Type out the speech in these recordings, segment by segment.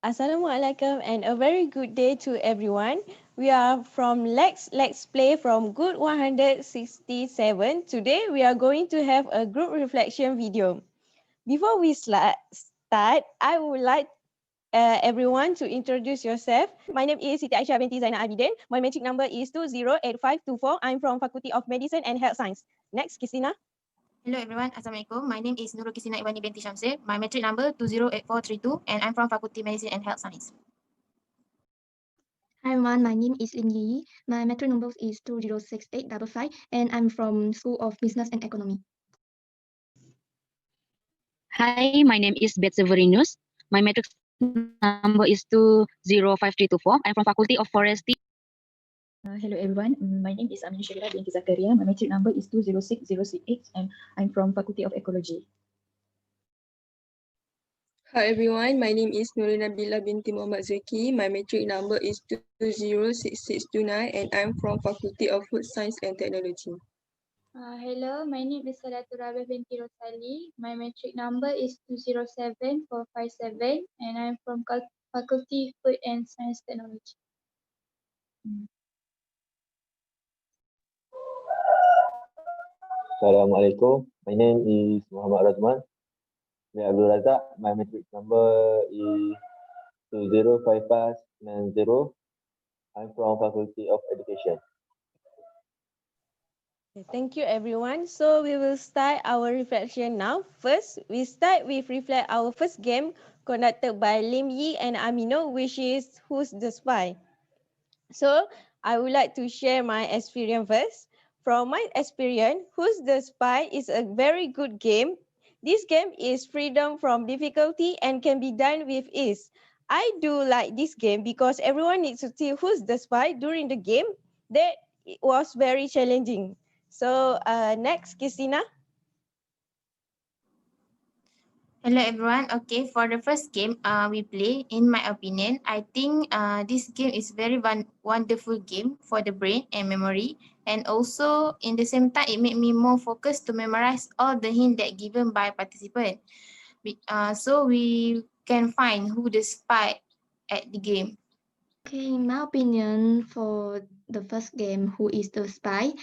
Assalamualaikum and a very good day to everyone. We are from Let's Play from Good 167. Today we are going to have a group reflection video. Before we start, I would like everyone to introduce yourself. My name is Siti binti ZAINAL ABIDIN. My metric number is 208524. I'm from Faculty of Medicine and Health Science. Next, QISTINA. Hello everyone, Assalamualaikum. My name is Nurul Iwani binti SHAMSIR. My metric number 208432 and I'm from Faculty Medicine and Health Science. Hi everyone, my name is Lim Yi. My metric number is 206855 and I'm from School of Business and Economy. Hi, my name is SEVERINUS. My metric number is 205324. I'm from Faculty of Forestry. Hello everyone, my name is AMINU binti ZAKARIA. My metric number is 206068 and I'm from Faculty of Ecology. Hi everyone, my name is NABILAH binti ZUKI. My metric number is 206629 and I'm from Faculty of Food Science and Technology. Hello, my name is SYAHIRAH binti ROSALI. My metric number is 207457 and I'm from Faculty Food and Science Technology. Assalamualaikum. My name is Muhammad RAZMAN. RAZAK. My metric number is 205590. I'm from Faculty of Education. Thank you everyone. So we will start our reflection now. First, we start with reflect our first game conducted by Lim Yi and AMINU, which is Who's the Spy? So I would like to share my experience first. From my experience, Who's the Spy is a very good game. This game is freedom from difficulty and can be done with ease. I do like this game because everyone needs to see who's the spy during the game. That was very challenging. So next, QISTINA. Hello everyone. Okay, for the first game we play, in my opinion, I think this game is very wonderful game for the brain and memory. And also, in the same time, it made me more focused to memorize all the hints that given by participant. So we can find who the spy at the game. Okay, in my opinion, for the first game, Who is the Spy?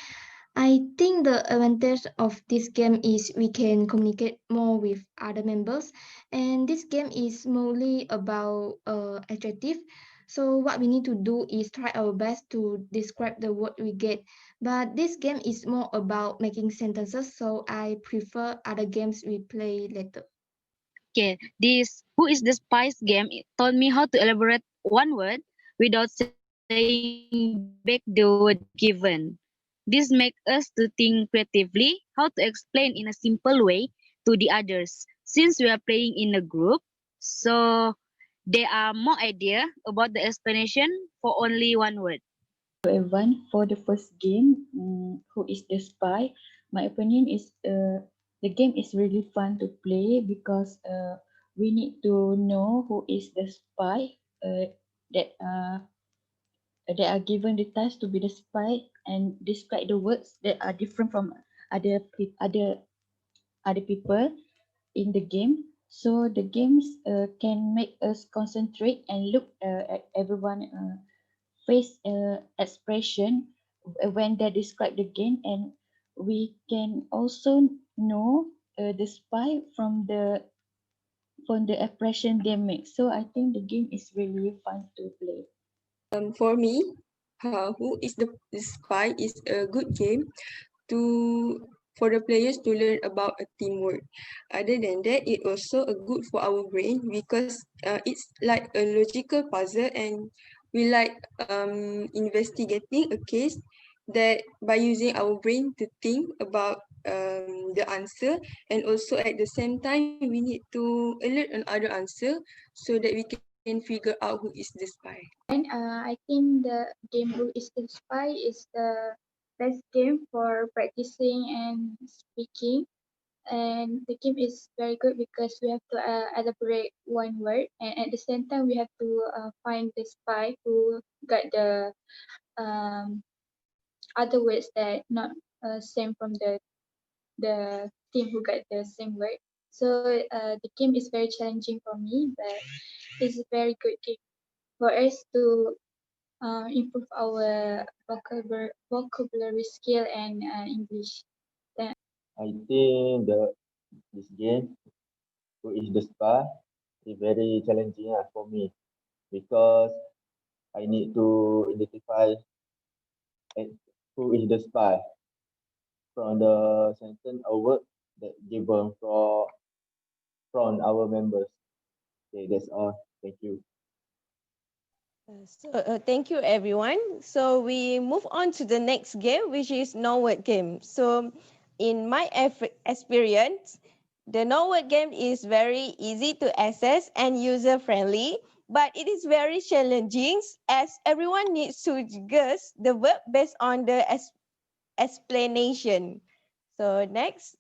I think the advantage of this game is we can communicate more with other members, and this game is mostly about adjective. So what we need to do is try our best to describe the word we get. But this game is more about making sentences, so I prefer other games we play later. Okay, this Who is the Spice game taught me how to elaborate one word without saying back the word given. This makes us to think creatively how to explain in a simple way to the others. Since we are playing in a group, so there are more idea about the explanation for only one word. Hello everyone, for the first game, Who is the Spy? My opinion is the game is really fun to play because we need to know who is the spy that are given the task to be the spy and describe the words that are different from other people in the game. So the games can make us concentrate and look at everyone face expression when they describe the game, and we can also know the spy from the expression they make. So I think the game is really fun to play. For me, Who is the Spy is a good game for the players to learn about a teamwork. Other than that, it also a good for our brain because it's like a logical puzzle, and we like investigating a case that by using our brain to think about the answer, and also at the same time we need to alert on other answer so that we can figure out who is the spy. And I think the game Who is the Spy is the best game for practicing and speaking. And the game is very good because we have to elaborate one word, and at the same time we have to find the spy who got the other words that not same from the team who got the same word. So the game is very challenging for me, but is a very good game for us to improve our vocabulary skill and English. I think this game, Who is the Spy, is very challenging for me because I need to identify who is the spy from the sentence or word that given from our members. Okay, that's all. Thank you. Thank you, everyone. So we move on to the next game, which is no word game. So in my experience, the no word game is very easy to access and user friendly, but it is very challenging as everyone needs to guess the word based on the explanation. So next.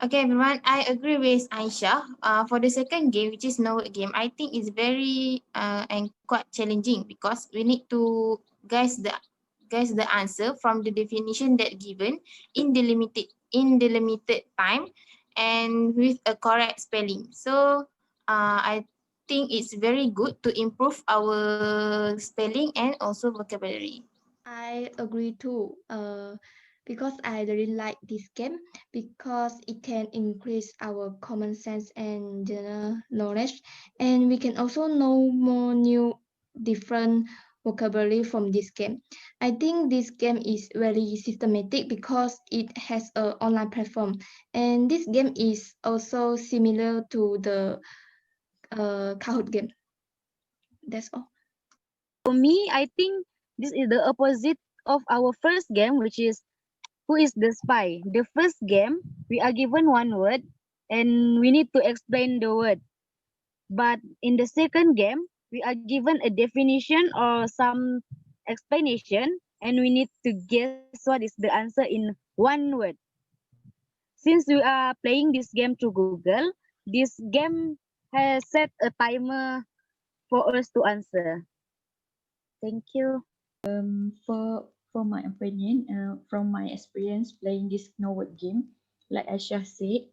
Okay, everyone, I agree with Aisyah. For the second game, which is no word game, I think it's very and quite challenging because we need to guess the answer from the definition that given in the limited time and with a correct spelling. So I think it's very good to improve our spelling and also vocabulary. I agree too. Because I really like this game because it can increase our common sense and general knowledge, and we can also know more new different vocabulary from this game. I think this game is very systematic because it has an online platform, and this game is also similar to the Kahoot game. That's all. For me, I think this is the opposite of our first game, which is Who is the Spy? The first game, we are given one word and we need to explain the word. But in the second game, we are given a definition or some explanation and we need to guess what is the answer in one word. Since we are playing this game through Google, this game has set a timer for us to answer. Thank you. For my opinion, from my experience playing this no word game, like Aisha said,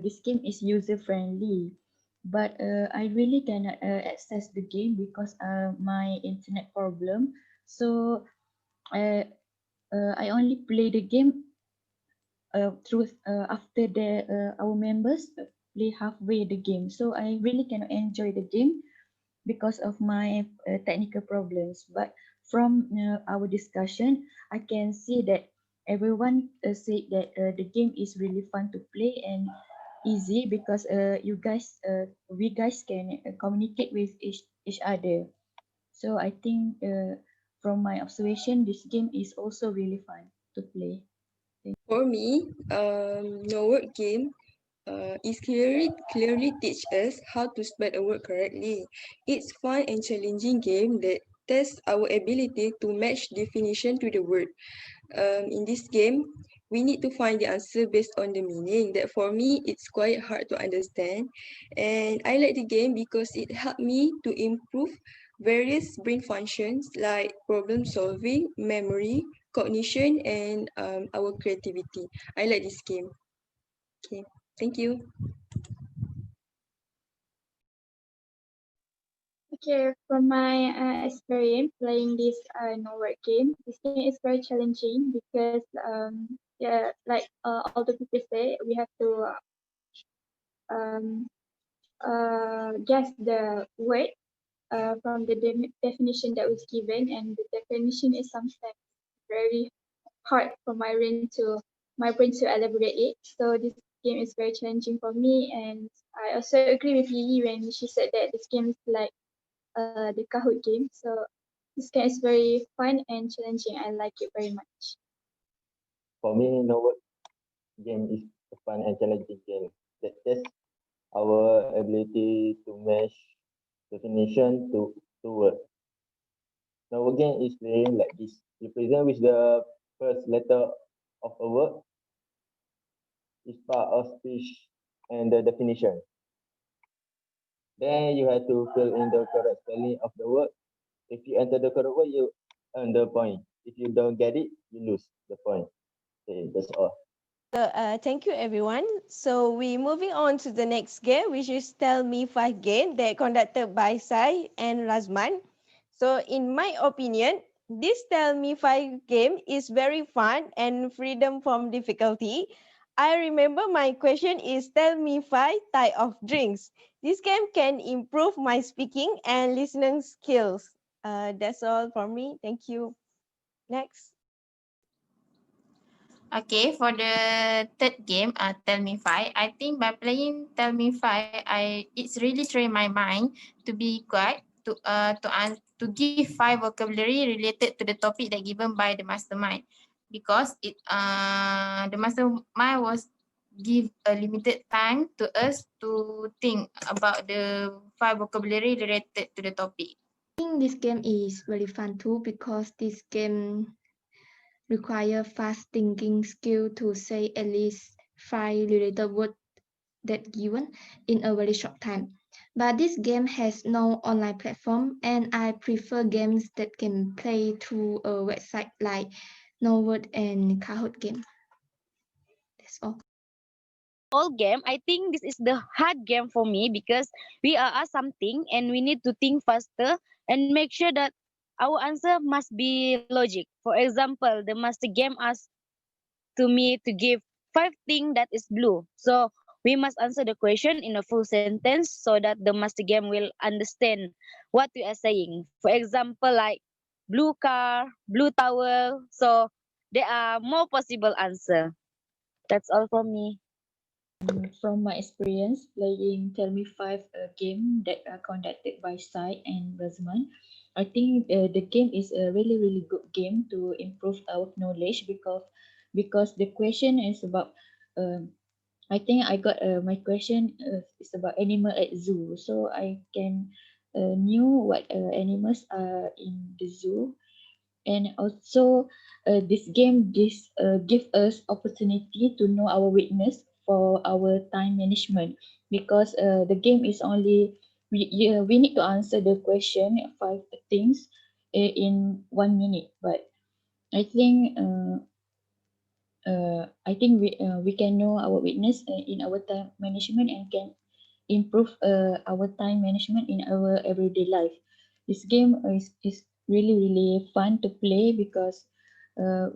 this game is user friendly. But I really cannot access the game because my internet problem. So I only play the game through after our members play halfway the game. So I really cannot enjoy the game because of my technical problems. But from our discussion, I can see that everyone said that the game is really fun to play and easy because we guys can communicate with each other. So I think from my observation, this game is also really fun to play. For me, no word game is clearly teach us how to spell a word correctly. It's fun and challenging game that tests our ability to match definition to the word. In this game, we need to find the answer based on the meaning. That for me, it's quite hard to understand. And I like the game because it helped me to improve various brain functions like problem solving, memory, cognition, and our creativity. I like this game. Okay, thank you. Okay, from my experience playing this no word game, this game is very challenging because yeah, like all the people say, we have to um, guess the word from the definition that was given, and the definition is sometimes very hard for my brain to elaborate it. So this game is very challenging for me, and I also agree with Lily when she said that this game is like the Kahoot game. So this game is very fun and challenging. I like it very much. For me, no word game is a fun and challenging game that tests our ability to match definition to word. No word game is playing like this. You present with the first letter of a word, is part of speech and the definition. Then you have to fill in the correct spelling of the word. If you enter the correct word, you earn the point. If you don't get it, you lose the point. Okay, that's all. Thank you, everyone. So we moving on to the next game, which is Tell Me Five game that conducted by Sai and Razman. So in my opinion, this Tell Me Five game is very fun and freedom from difficulty. I remember my question is Tell me five type of drinks. This game can improve my speaking and listening skills. That's all for me. Thank you. Next. Okay, for the third game, Tell Me Five, I think by playing Tell Me Five, it's really trained my mind to be quiet, to give five vocabulary related to the topic that given by the mastermind, because the mastermind was give a limited time to us to think about the five vocabulary related to the topic. I think this game is very fun too because this game require fast thinking skill to say at least 5 related words that given in a very short time. But this game has no online platform and I prefer games that can play through a website like Novel and Kahoot game. That's all. All game, I think this is the hard game for me because we are asked something and we need to think faster and make sure that our answer must be logic. For example, the master game asks to me to give five things that is blue. So we must answer the question in a full sentence so that the master game will understand what we are saying. For example, like blue car, blue towel. So there are more possible answer. That's all from me. From my experience playing Tell Me Five, a game that are conducted by Sai and Razman, I think the game is a really good game to improve our knowledge because the question is about I think I got my question is about animal at zoo, so I can knew what animals are in the zoo, and also this game give us opportunity to know our weakness for our time management because the game is only we need to answer the question five things in 1 minute, but I think we can know our weakness in our time management and can improve our time management in our everyday life. This game is really fun to play because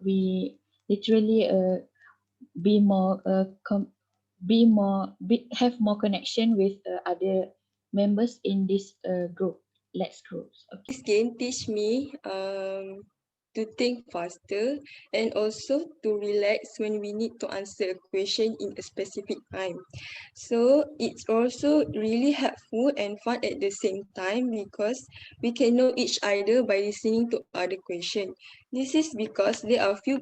we literally be more be more have more connection with other members in this group. Let's groups. Okay. This game teach me to think faster and also to relax when we need to answer a question in a specific time. So it's also really helpful and fun at the same time because we can know each other by listening to other questions. This is because there are few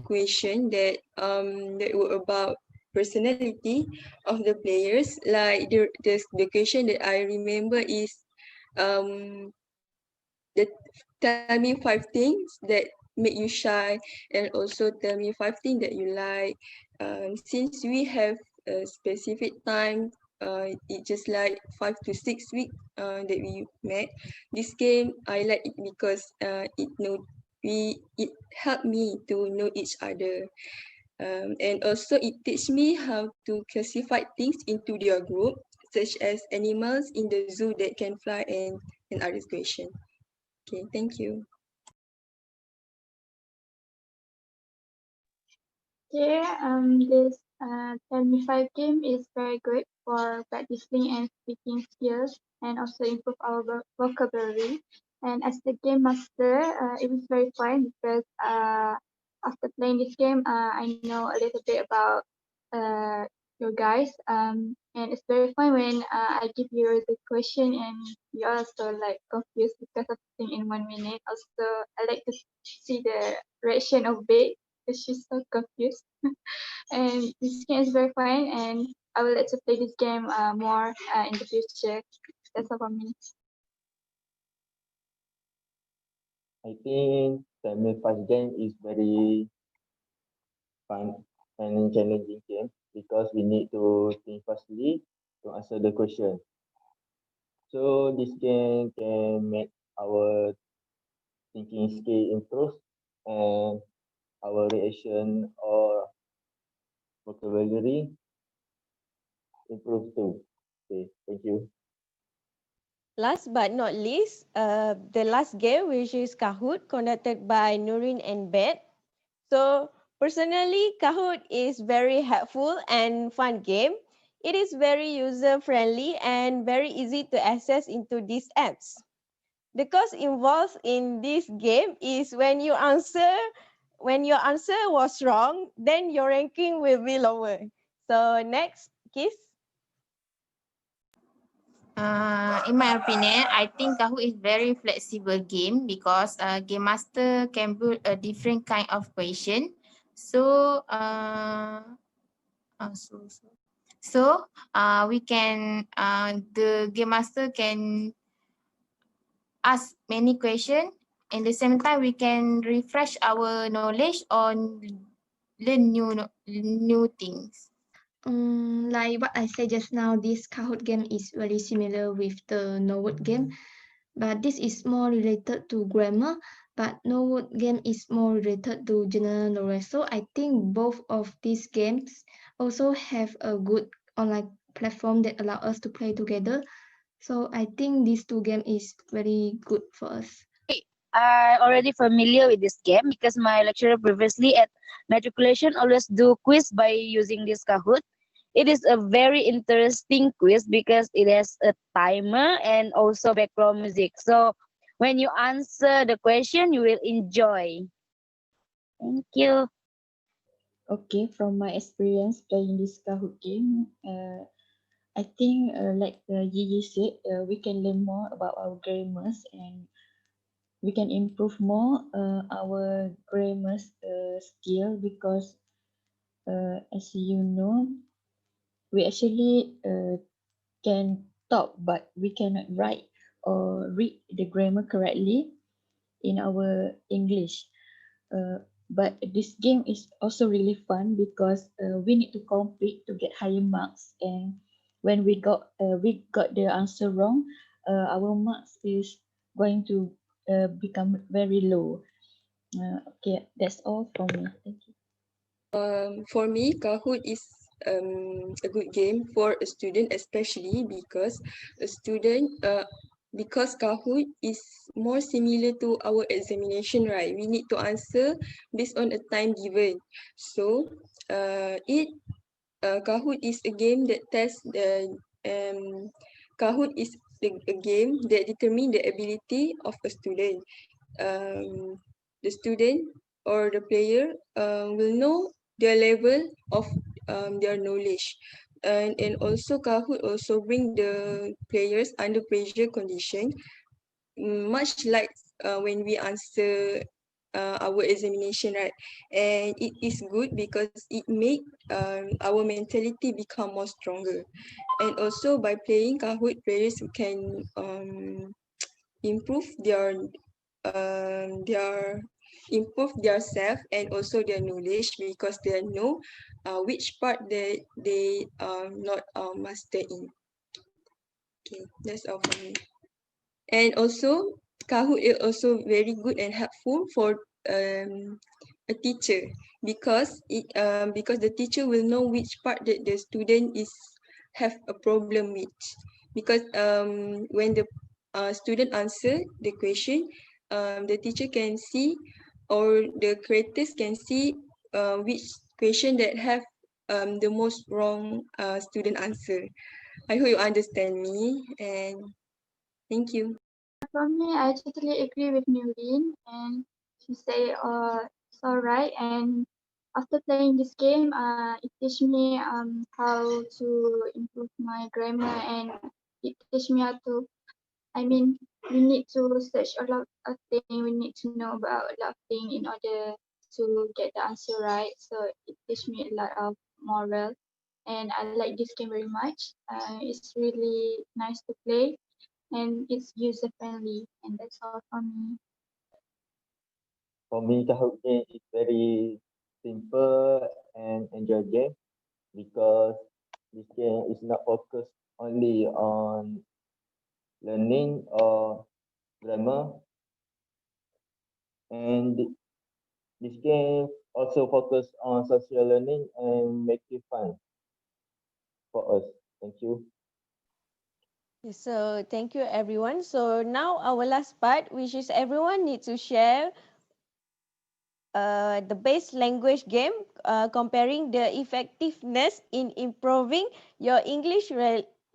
questions that were about personality of the players. Like the question that I remember is um the tell me five things that make you shy, and also tell me five things that you like. Since we have a specific time, it just like 5 to 6 weeks that we met. This game I like it because it helped me to know each other. And also it teach me how to classify things into their group, such as animals in the zoo that can fly and other question. Okay, thank you. Okay, this Tell Me Five game is very good for practicing and speaking skills and also improve our vocabulary. And as the game master, it was very fun because after playing this game, I know a little bit about uh, you guys. And it's very fun when I give you the question and you also like confused because of thing in 1 minute. Also, I like to see the reaction of BATE because she's so confused. And this game is very fun, and I would like to play this game more in the future. That's all for me. I think Family Fast game is very fun and challenging game because we need to think fastly to answer the question. So this game can make our thinking skill improve and our reaction or vocabulary improve too. Okay, thank you. Last but not least, the last game, which is Kahoot, conducted by Nurin and BATE. So personally, Kahoot is very helpful and fun game. It is very user friendly and very easy to access into these apps. The cost involved in this game is when your answer was wrong, then your ranking will be lower. So next, Kiss. In my opinion, I think Kahoot is very flexible game because game master can build a different kind of question. So, uh, so, so, so we can the game master can ask many questions. At the same time, we can refresh our knowledge on learn new things. Like what I said just now, this Kahoot game is very similar with the No Word game, but this is more related to grammar, but No Word game is more related to general knowledge. So I think both of these games also have a good online platform that allow us to play together. So I think these two games is very good for us. I already familiar with this game because my lecturer previously at matriculation always do quiz by using this Kahoot. It is a very interesting quiz because it has a timer and also background music. So when you answer the question, you will enjoy. Thank you. Okay, from my experience playing this Kahoot game, I think like Gigi said, we can learn more about our grammars and we can improve more our grammar skill because as you know, we actually can talk but we cannot write or read the grammar correctly in our English. But this game is also really fun because we need to compete to get higher marks, and when we got the answer wrong, our marks is going to become very low. Okay, that's all from me. Thank you. For me, Kahoot is a good game for a student, especially because a student because Kahoot is more similar to our examination, right? We need to answer based on a time given. So Kahoot is a game that tests the Kahoot is a game that determines the ability of a student. um, the student or the player will know their level of their knowledge. And also Kahoot also bring the players under pressure condition, much like when we answer our examination, right? And it is good because it make our mentality become more stronger. And also by playing Kahoot, players can improve their improve their self and also their knowledge because they know which part they are not master in. Okay, that's all for me. And also Kahoot is also very good and helpful for a teacher because the teacher will know which part that the student is have a problem with, because when the student answer the question, the teacher can see or the creators can see which question that have the most wrong student answer. I hope you understand me, and thank you. For me, I totally agree with Nurin, and she say it's all right. And after playing this game, it teach me how to improve my grammar, and it teach me how to. I mean, we need to search a lot of things. We need to know about a lot of things in order to get the answer right. So it teach me a lot of moral, and I like this game very much. It's really nice to play, and it's user friendly, and that's all for me. For me, Kahoot game is very simple and enjoy game because this game is not focused only on learning or grammar, and this game also focus on social learning and make it fun for us. Thank you. So thank you everyone. So now our last part, which is everyone need to share the base language game, comparing the effectiveness in improving your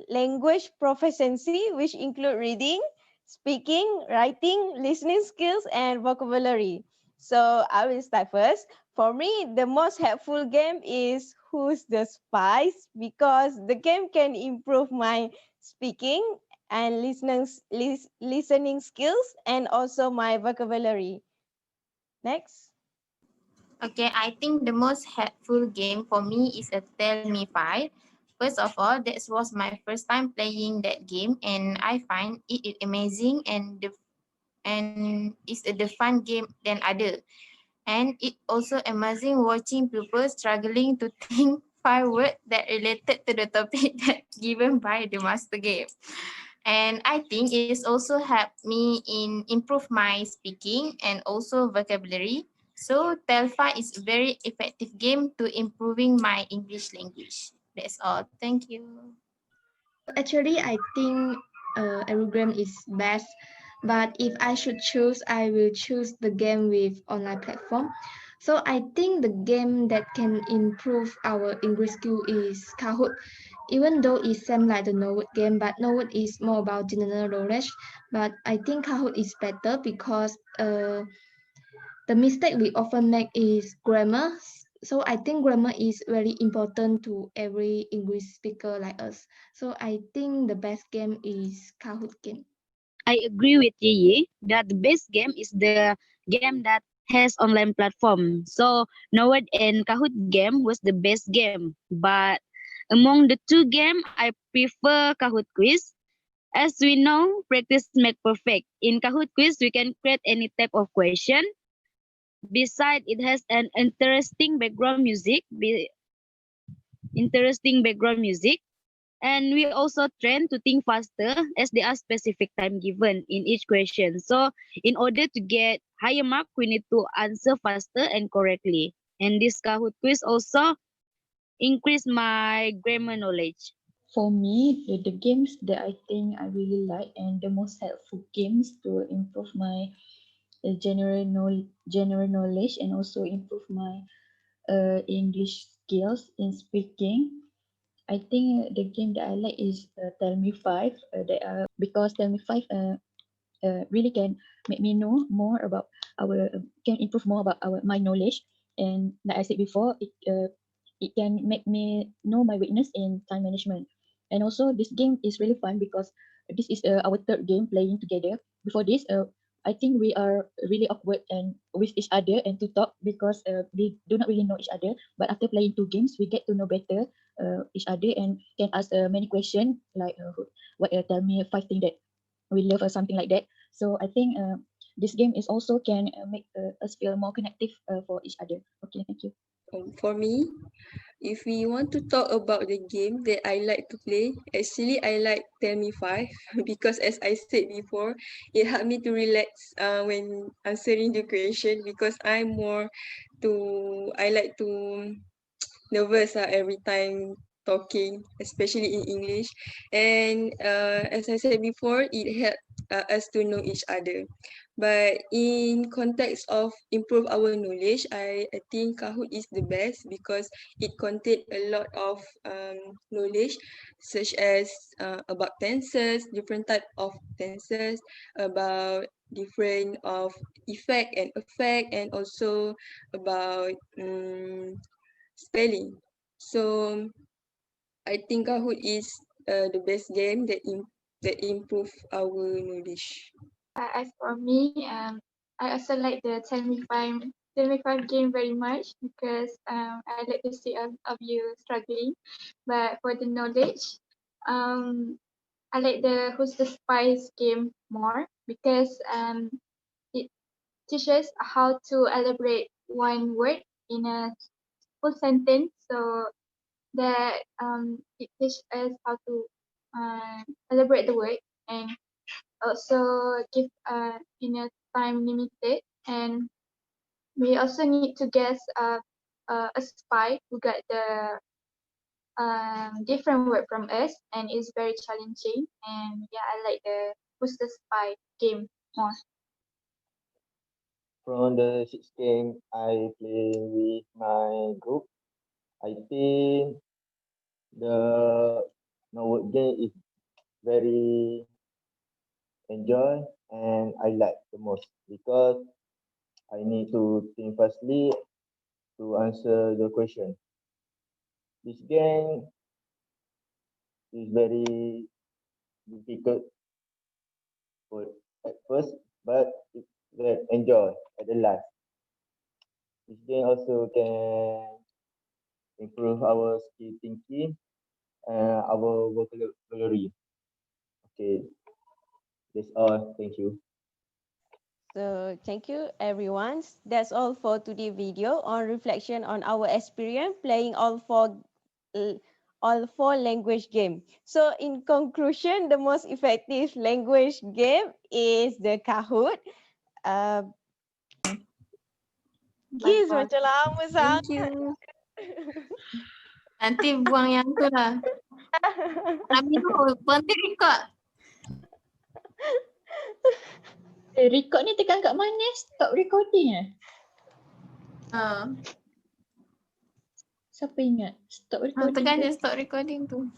language proficiency, which include reading, speaking, writing, listening skills, and vocabulary. So I will start first. For me, the most helpful game is Who's the Spies, because the game can improve my speaking and listening skills and also my vocabulary. Next. Okay, I think the most helpful game for me is a Tell Me Five. First of all, that was my first time playing that game, and I find it is amazing and it's the fun game than other. And it also amazing watching people struggling to think five words that related to the topic that given by the master game. And I think it's also helped me in improve my speaking and also vocabulary. So Telfa is a very effective game to improving my English language. That's all. Thank you. Actually, I think every game is best, but if I should choose, I will choose the game with online platform. So I think the game that can improve our English skill is Kahoot. Even though it seems like the Norwood game, but Norwood is more about general knowledge. But I think Kahoot is better because the mistake we often make is grammar. So I think grammar is very important to every English speaker like us. So I think the best game is Kahoot game. I agree with Yi that the best game is the game that has online platform. So Nowad and Kahoot game was the best game. But among the two game, I prefer Kahoot quiz. As we know, practice make perfect. In Kahoot quiz, we can create any type of question. Besides, it has an interesting background music. And we also train to think faster as there are specific time given in each question. So in order to get higher mark, we need to answer faster and correctly. And this Kahoot quiz also increase my grammar knowledge. For me, the games that I think I really like and the most helpful games to improve my general knowledge and also improve my English skills in speaking. I think the game that I like is Tell Me Five. Because Tell Me Five really can make me know more about can improve more about my knowledge. And like I said before, it can make me know my weakness in time management. And also this game is really fun because this is our third game playing together. Before this, I think we are really awkward and with each other and to talk because we do not really know each other. But after playing two games, we get to know better each other and can ask many questions like what tell me five things that we love or something like that. So I think this game is also can make us feel more connected for each other. Okay, thank you. For me, if we want to talk about the game that I like to play, actually I like Tell Me Five because as I said before, it helped me to relax when answering the question because I like to nervous every time talking, especially in English. And as I said before, it helped us to know each other. But in context of improve our knowledge, I think Kahoot is the best because it contains a lot of knowledge such as about tenses, different type of tenses, about different of effect and also about spelling. So I think Kahoot is the best game that improve our knowledge. As for me, I also like the Tell Me Five game very much because I like to see of you struggling. But for the knowledge, um, I like the Who's the Spice game more because it teaches how to elaborate one word in a full sentence. So that it teaches us how to elaborate the word and also give in a time limited and we also need to guess a spy who got the different word from us, and it's very challenging. And yeah, I like the Who's the Spy game more. From the 6 game I play with my group, I think the novel game is very enjoy and I like the most because I need to think firstly to answer the question. This game is very difficult for at first, but it's very enjoy at the last. This game also can improve our skill thinking and our vocabulary. Okay, that's all. Thank you. So thank you everyone. That's all for today's video on reflection on our experience playing all four language game. So in conclusion, the most effective language game is the Kahoot. Giz far. macam lama Thank sangat. you. Nanti buang yang tu lah. AMINU, berhenti record. Record ni tekan kat mana? Stop recording eh? Ha. Siapa ingat? Stop recording Tekan tu. je stop recording tu.